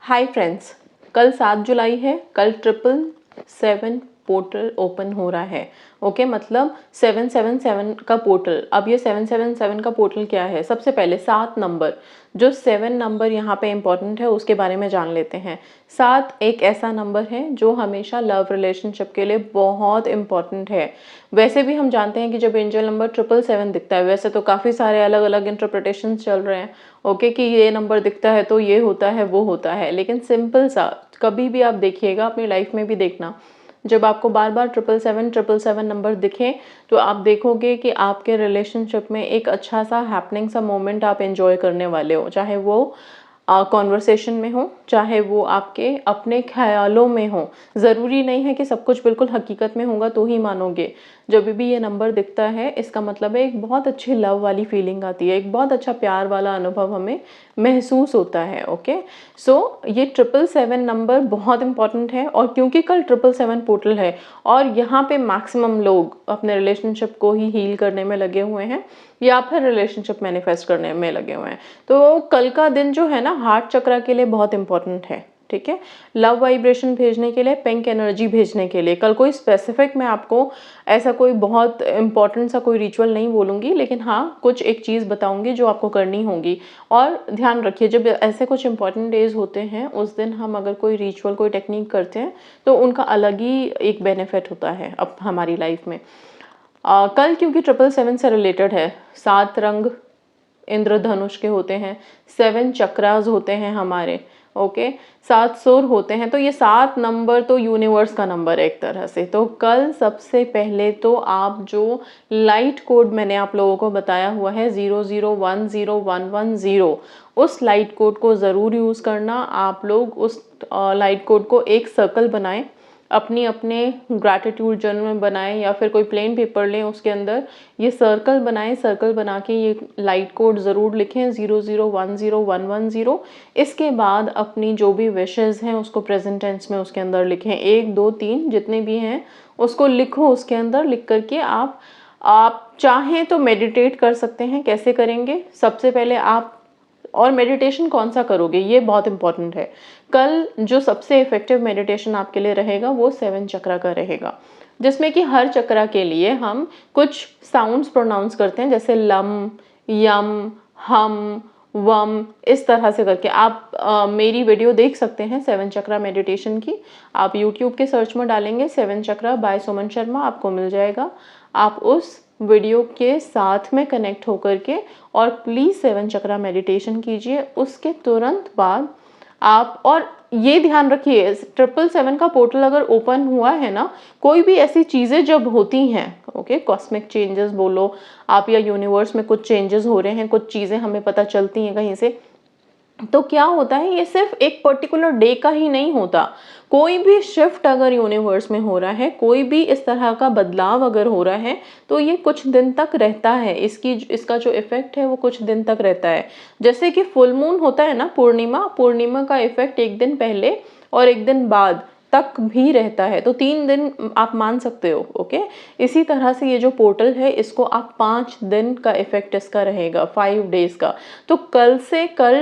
Hi friends, कल 7 जुलाई है। कल 777 पोर्टल ओपन हो रहा है। ओके, मतलब 777 का पोर्टल। अब ये 777 का पोर्टल क्या है? सबसे पहले 7 नंबर, जो 7 नंबर यहाँ पे इम्पॉर्टेंट है उसके बारे में जान लेते हैं। 7 एक ऐसा नंबर है जो हमेशा लव रिलेशनशिप के लिए बहुत इम्पॉर्टेंट है। वैसे भी हम जानते हैं कि जब एंजल नंबर 777 दिखता है, वैसे तो काफ़ी सारे अलग अलग इंटरप्रिटेशन चल रहे हैं। ओके, कि ये नंबर दिखता है तो ये होता है वो होता है, लेकिन सिंपल सा कभी भी आप देखिएगा, अपनी लाइफ में भी देखना, जब आपको बार बार 777 नंबर दिखे तो आप देखोगे कि आपके रिलेशनशिप में एक अच्छा सा हैपनिंग सा मोमेंट आप एंजॉय करने वाले हो। चाहे वो कॉन्वर्सेशन में हो, चाहे वो आपके अपने ख्यालों में हो। ज़रूरी नहीं है कि सब कुछ बिल्कुल हकीकत में होगा तो ही मानोगे। जब भी ये नंबर दिखता है इसका मतलब है एक बहुत अच्छी लव वाली फीलिंग आती है, एक बहुत अच्छा प्यार वाला अनुभव हमें महसूस होता है। ओके, सो ये 777 नंबर बहुत इंपॉर्टेंट है। और क्योंकि कल 777 पोर्टल है और यहाँ पे मैक्सिमम लोग अपने रिलेशनशिप को ही हील करने में लगे हुए हैं या फिर रिलेशनशिप मैनिफेस्ट करने में लगे हुए हैं, तो कल का दिन जो है ना हार्ट चक्र के लिए बहुत इंपॉर्टेंट है। ठीक है, लव वाइब्रेशन भेजने के लिए, पिंक एनर्जी भेजने के लिए। कल कोई स्पेसिफिक मैं आपको ऐसा कोई बहुत इंपॉर्टेंट सा कोई रिचुअल नहीं बोलूँगी, लेकिन हाँ कुछ एक चीज़ बताऊँगी जो आपको करनी होगी। और ध्यान रखिए, जब ऐसे कुछ इंपॉर्टेंट डेज होते हैं उस दिन हम अगर कोई रिचुअल कोई टेक्निक करते हैं तो उनका अलग ही एक बेनिफिट होता है अब हमारी लाइफ में। कल क्योंकि 777 से रिलेटेड है, 7 रंग इंद्रधनुष के होते हैं, 7 चक्रास होते हैं हमारे। ओके, 7 सुर होते हैं, तो ये 7 नंबर तो यूनिवर्स का नंबर है एक तरह से। तो कल सबसे पहले तो आप जो लाइट कोड मैंने आप लोगों को बताया हुआ है 00101110, उस लाइट कोड को ज़रूर यूज़ करना। आप लोग उस लाइट कोड को एक सर्कल बनाएं, अपने ग्रैटिट्यूड जर्नल में बनाएं या फिर कोई प्लेन पेपर लें, उसके अंदर ये सर्कल बनाएं। सर्कल बना के ये लाइट कोड ज़रूर लिखें 00101110। इसके बाद अपनी जो भी विशेज़ हैं उसको प्रेजेंट टेंस में उसके अंदर लिखें, 1 2 3 जितने भी हैं उसको लिखो। उसके अंदर लिख करके आप चाहें तो मेडिटेट कर सकते हैं। कैसे करेंगे? सबसे पहले आप, और मेडिटेशन कौन सा करोगे ये बहुत इंपॉर्टेंट है। कल जो सबसे इफेक्टिव मेडिटेशन आपके लिए रहेगा वो 7 चक्रा का रहेगा, जिसमें कि हर चक्रा के लिए हम कुछ साउंड्स प्रोनाउंस करते हैं, जैसे लम, यम, हम, वम, इस तरह से करके। आप मेरी वीडियो देख सकते हैं 7 चक्रा मेडिटेशन की। आप यूट्यूब के सर्च में डालेंगे 7 चक्रा बाय सुमन शर्मा, आपको मिल जाएगा। आप उस वीडियो के साथ में कनेक्ट होकर के और प्लीज़ 7 चक्रा मेडिटेशन कीजिए। उसके तुरंत बाद आप, और ये ध्यान रखिए 777 का पोर्टल अगर ओपन हुआ है ना, कोई भी ऐसी चीज़ें जब होती हैं, ओके, कॉस्मिक चेंजेस बोलो आप, या यूनिवर्स में कुछ चेंजेस हो रहे हैं, कुछ चीज़ें हमें पता चलती हैं कहीं से, तो क्या होता है ये सिर्फ एक पर्टिकुलर डे का ही नहीं होता। कोई भी शिफ्ट अगर यूनिवर्स में हो रहा है, कोई भी इस तरह का बदलाव अगर हो रहा है, तो ये कुछ दिन तक रहता है। इसका जो इफेक्ट है वो कुछ दिन तक रहता है। जैसे कि फुल मून होता है ना, पूर्णिमा का इफेक्ट एक दिन पहले और एक दिन बाद तक भी रहता है, तो 3 दिन आप मान सकते हो। ओके, इसी तरह से ये जो पोर्टल है इसको आप 5 दिन का इफेक्ट इसका रहेगा, 5 डेज का। तो कल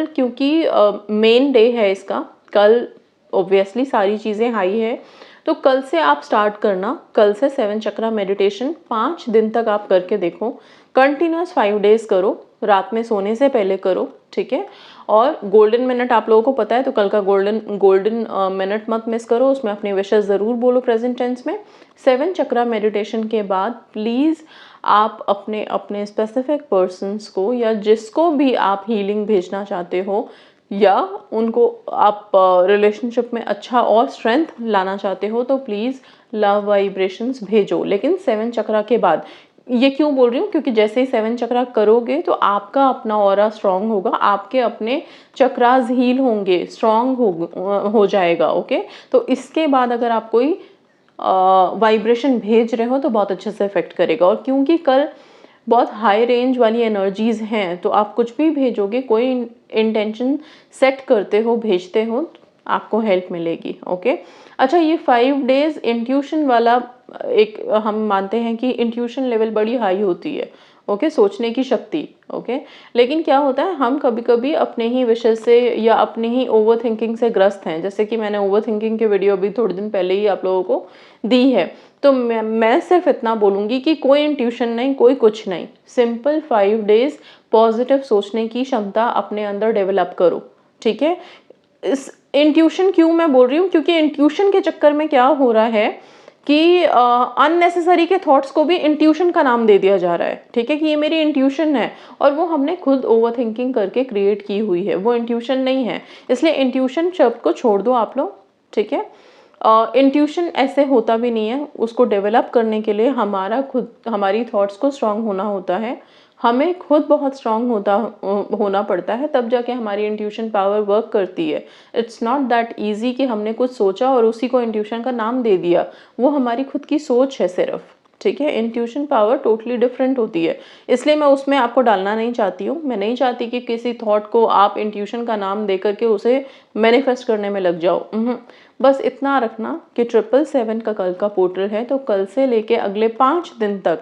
क्योंकि मेन डे है इसका, कल ऑब्वियसली सारी चीज़ें हाई है, तो कल से आप स्टार्ट करना। कल से 7 चक्रा मेडिटेशन 5 दिन तक आप करके देखो, कंटिन्यूस 5 डेज करो, रात में सोने से पहले करो। ठीक है, और गोल्डन मिनट आप लोगों को पता है, तो कल का गोल्डन मिनट मत मिस करो, उसमें अपनी विशेष ज़रूर बोलो प्रेजेंट टेंस में। 7 चक्रा मेडिटेशन के बाद प्लीज़ आप अपने अपने स्पेसिफिक पर्सन्स को या जिसको भी आप हीलिंग भेजना चाहते हो, या उनको आप रिलेशनशिप में अच्छा और स्ट्रेंथ लाना चाहते हो, तो प्लीज़ लव वाइब्रेशंस भेजो, लेकिन 7 चक्रा के बाद। ये क्यों बोल रही हूँ? क्योंकि जैसे ही 7 चक्रा करोगे तो आपका अपना ऑरा स्ट्रांग होगा, आपके अपने चक्रास हील होंगे, स्ट्रांग हो जाएगा। ओके, तो इसके बाद अगर आप कोई वाइब्रेशन भेज रहे हो तो बहुत अच्छे से इफेक्ट करेगा। और क्योंकि कल बहुत हाई रेंज वाली एनर्जीज हैं, तो आप कुछ भी भेजोगे, कोई इंटेंशन सेट करते हो, भेजते हो, आपको हेल्प मिलेगी। ओके, अच्छा, ये 5 डेज इंट्यूशन वाला, एक हम मानते हैं कि इंट्यूशन लेवल बड़ी हाई होती है। ओके, सोचने की शक्ति। ओके, लेकिन क्या होता है, हम कभी कभी अपने ही विषय से या अपनी ही ओवर थिंकिंग से ग्रस्त हैं, जैसे कि मैंने ओवर थिंकिंग की वीडियो अभी थोड़े दिन पहले ही आप लोगों को दी है। तो मैं सिर्फ इतना बोलूँगी कि कोई इंट्यूशन नहीं, कोई कुछ नहीं, सिंपल 5 डेज पॉजिटिव सोचने की क्षमता अपने अंदर डेवलप करो। ठीक है, इस इंट्यूशन क्यों मैं बोल रही हूँ, क्योंकि इंट्यूशन के चक्कर में क्या हो रहा है कि अननेसेसरी के थॉट्स को भी इंट्यूशन का नाम दे दिया जा रहा है। ठीक है, कि ये मेरी इंट्यूशन है, और वो हमने खुद ओवर थिंकिंग करके क्रिएट की हुई है, वो इंट्यूशन नहीं है। इसलिए इंट्यूशन शब्द को छोड़ दो आप लोग। ठीक है, इंट्यूशन ऐसे होता भी नहीं है, उसको डेवलप करने के लिए हमारी थॉट्स को स्ट्रांग होना होता है, हमें खुद बहुत स्ट्रांग होना पड़ता है, तब जाके हमारी इंट्यूशन पावर वर्क करती है। इट्स नॉट दैट ईजी कि हमने कुछ सोचा और उसी को इंट्यूशन का नाम दे दिया, वो हमारी खुद की सोच है सिर्फ। ठीक है, इंट्यूशन पावर टोटली डिफरेंट होती है, इसलिए मैं उसमें आपको डालना नहीं चाहती हूँ। मैं नहीं चाहती कि किसी थॉट को आप इंट्यूशन का नाम दे करके उसे मैनिफेस्ट करने में लग जाओ। बस इतना रखना कि 777 का कल का पोर्टल है, तो कल से लेके अगले 5 दिन तक,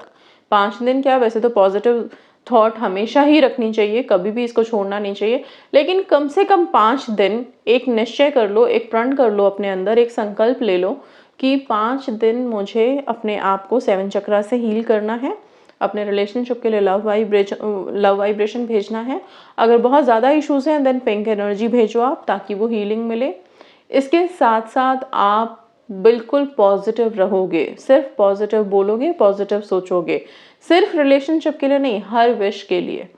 5 दिन क्या, वैसे तो पॉजिटिव थॉट हमेशा ही रखनी चाहिए, कभी भी इसको छोड़ना नहीं चाहिए, लेकिन कम से कम 5 दिन एक निश्चय कर लो, एक प्रण कर लो अपने अंदर, एक संकल्प ले लो कि 5 दिन मुझे अपने आप को 7 चक्रा से हील करना है, अपने रिलेशनशिप के लिए लव वाइब्रेशन भेजना है। अगर बहुत ज़्यादा इश्यूज हैं देन पिंक एनर्जी भेजो आप, ताकि वो हीलिंग मिले। इसके साथ साथ आप बिल्कुल पॉजिटिव रहोगे, सिर्फ पॉजिटिव बोलोगे, पॉजिटिव सोचोगे, सिर्फ रिलेशनशिप के लिए नहीं, हर विश के लिए,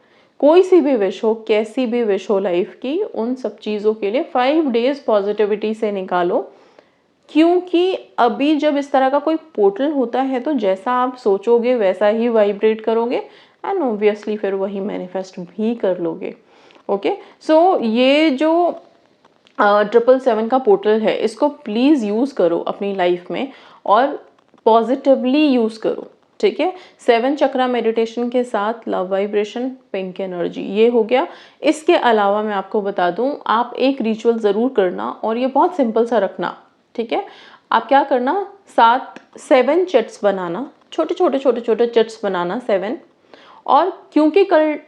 कोई सी भी विश हो, कैसी भी विश हो लाइफ की, उन सब चीज़ों के लिए 5 डेज पॉजिटिविटी से निकालो। क्योंकि अभी जब इस तरह का कोई पोर्टल होता है तो जैसा आप सोचोगे वैसा ही वाइब्रेट करोगे, एंड ऑब्वियसली फिर वही मैनिफेस्ट भी कर लोगे। ओके, सो ये जो 777 का पोर्टल है, इसको प्लीज़ यूज़ करो अपनी लाइफ में और पॉजिटिवली यूज़ करो। ठीक है, 7 चक्रा मेडिटेशन के साथ लव वाइब्रेशन, पिंक एनर्जी, ये हो गया। इसके अलावा मैं आपको बता दूं, आप एक रिचुअल ज़रूर करना, और ये बहुत सिंपल सा रखना। ठीक है, आप क्या करना, 7 चिट्स बनाना, छोटे छोटे छोटे छोटे चिट्स बनाना 7। और क्योंकि कल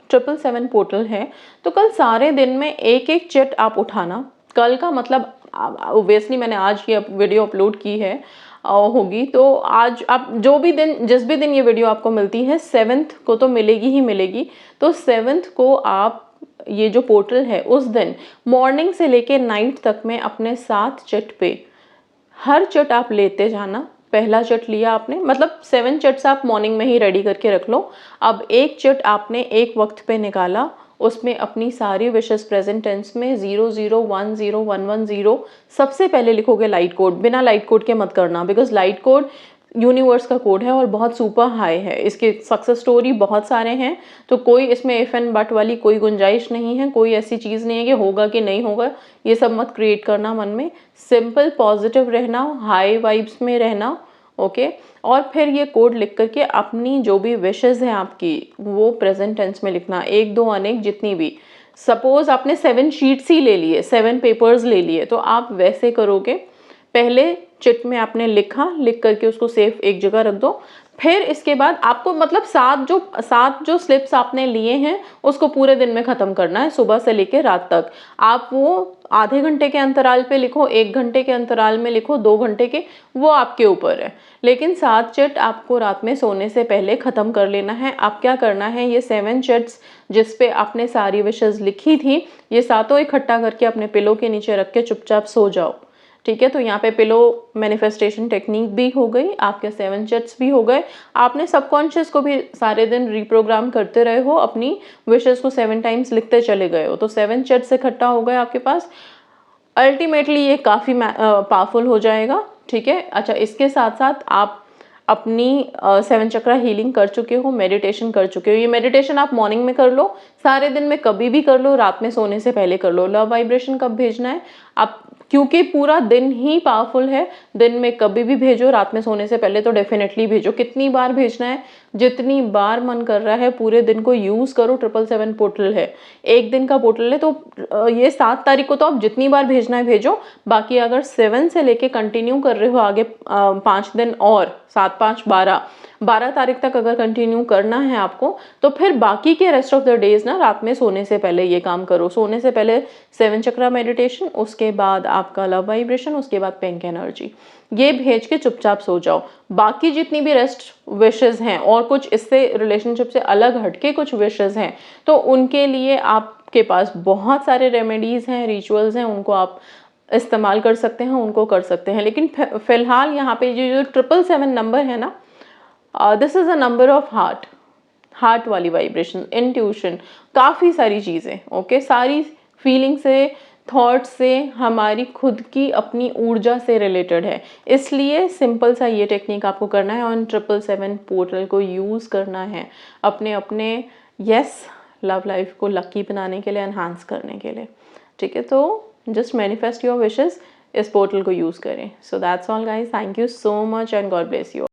777 पोर्टल है, तो कल सारे दिन में एक एक चिट आप उठाना। कल का मतलब ऑब्वियसली मैंने आज ये वीडियो अपलोड की है होगी, तो आज आप जो भी दिन, जिस भी दिन ये वीडियो आपको मिलती है, 7th को तो मिलेगी ही मिलेगी। तो 7th को आप ये जो पोर्टल है उस दिन मॉर्निंग से लेके नाइट तक में अपने 7 चिट पे हर चिट आप लेते जाना। पहला चिट लिया आपने, मतलब 7 चिट्स आप मॉर्निंग में ही रेडी करके रख लो। अब एक चिट आपने एक वक्त पे निकाला, उसमें अपनी सारी विशेस प्रेजेंट टेंस में 0010110 सबसे पहले लिखोगे लाइट कोड। बिना लाइट कोड के मत करना, बिकॉज लाइट कोड यूनिवर्स का कोड है और बहुत सुपर हाई है, इसके सक्सेस स्टोरी बहुत सारे हैं, तो कोई इसमें इफ एंड बट वाली कोई गुंजाइश नहीं है, कोई ऐसी चीज़ नहीं है कि होगा कि नहीं होगा, ये सब मत क्रिएट करना मन में। सिंपल पॉजिटिव रहना, हाई वाइब्स में रहना। ओके, और फिर ये कोड लिख करके अपनी जो भी विशेस हैं आपकी, वो प्रेजेंट टेंस में लिखना, एक दो अनेक जितनी भी। सपोज आपने 7 शीट्स ही ले लिए, 7 पेपर्स ले लिए, तो आप वैसे करोगे, पहले चिट में आपने लिखा, लिख करके उसको सेफ एक जगह रख दो। फिर इसके बाद आपको मतलब 7 जो स्लिप्स आपने लिए हैं उसको पूरे दिन में ख़त्म करना है, सुबह से लेकर रात तक। आप वो आधे घंटे के अंतराल पे लिखो, 1 घंटे के अंतराल में लिखो, 2 घंटे के, वो आपके ऊपर है, लेकिन 7 चिट आपको रात में सोने से पहले ख़त्म कर लेना है। आप क्या करना है, ये 7 चिट्स जिस पे आपने सारी विशेज़ लिखी थी, ये सातों इकट्ठा करके अपने पिलो के नीचे रख के चुपचाप सो जाओ। ठीक है, तो यहाँ पे पिलो मैनिफेस्टेशन टेक्निक भी हो गई, आपके 7 चिट्स भी हो गए। आपने सबकॉन्शियस को भी सारे दिन रिप्रोग्राम करते रहे हो, अपनी विशेस को 7 टाइम्स लिखते चले गए हो, तो 7 चिट्स इकट्ठा हो गए आपके पास। अल्टीमेटली ये काफ़ी पावरफुल हो जाएगा। ठीक है, अच्छा, इसके साथ साथ आप अपनी 7 चक्रा हीलिंग कर चुके हो, मेडिटेशन कर चुके हो। ये मेडिटेशन आप मॉर्निंग में कर लो, सारे दिन में कभी भी कर लो, रात में सोने से पहले कर लो। लव वाइब्रेशन कब भेजना है आप, क्योंकि पूरा दिन ही पावरफुल है, दिन में कभी भी भेजो, रात में सोने से पहले तो डेफिनेटली भेजो। कितनी बार भेजना है, जितनी बार मन कर रहा है, पूरे दिन को यूज़ करो। 777 पोर्टल है, एक दिन का पोर्टल है, तो ये 7 तारीख को तो आप जितनी बार भेजना है भेजो। बाकी अगर 7 से लेके कंटिन्यू कर रहे हो आगे 5 दिन और, 7 5 12, 12 तारीख तक अगर कंटिन्यू करना है आपको, तो फिर बाकी के रेस्ट ऑफ द डेज ना रात में सोने से पहले ये काम करो। सोने से पहले 7 चक्रा मेडिटेशन, उसके बाद आपका लव वाइब्रेशन, उसके बाद पिंक एनर्जी, ये भेज के चुपचाप सो जाओ। बाकी जितनी भी रेस्ट विशेस हैं और कुछ इससे रिलेशनशिप से अलग हटके कुछ विशेस हैं, तो उनके लिए आपके पास बहुत सारे रेमेडीज़ हैं, रिचुअल्स हैं, उनको आप इस्तेमाल कर सकते हैं, उनको कर सकते हैं। लेकिन फिलहाल यहाँ पे जो 777 नंबर है ना, this is a number of heart वाली वाइब्रेशन, इंट्यूशन, काफ़ी सारी चीज़ें, ओके, सारी फीलिंग से, थॉट से, हमारी खुद की अपनी ऊर्जा से रिलेटेड है। इसलिए सिंपल सा ये टेक्निक आपको करना है, और 777 पोर्टल को यूज़ करना है अपने अपने लव लाइफ को लकी बनाने के लिए, एनहांस करने के लिए, ठीक है। तो जस्ट मैनिफेस्ट योर विशेस, इस पोर्टल को यूज़ करें। So that's all guys, thank you so much and God bless you.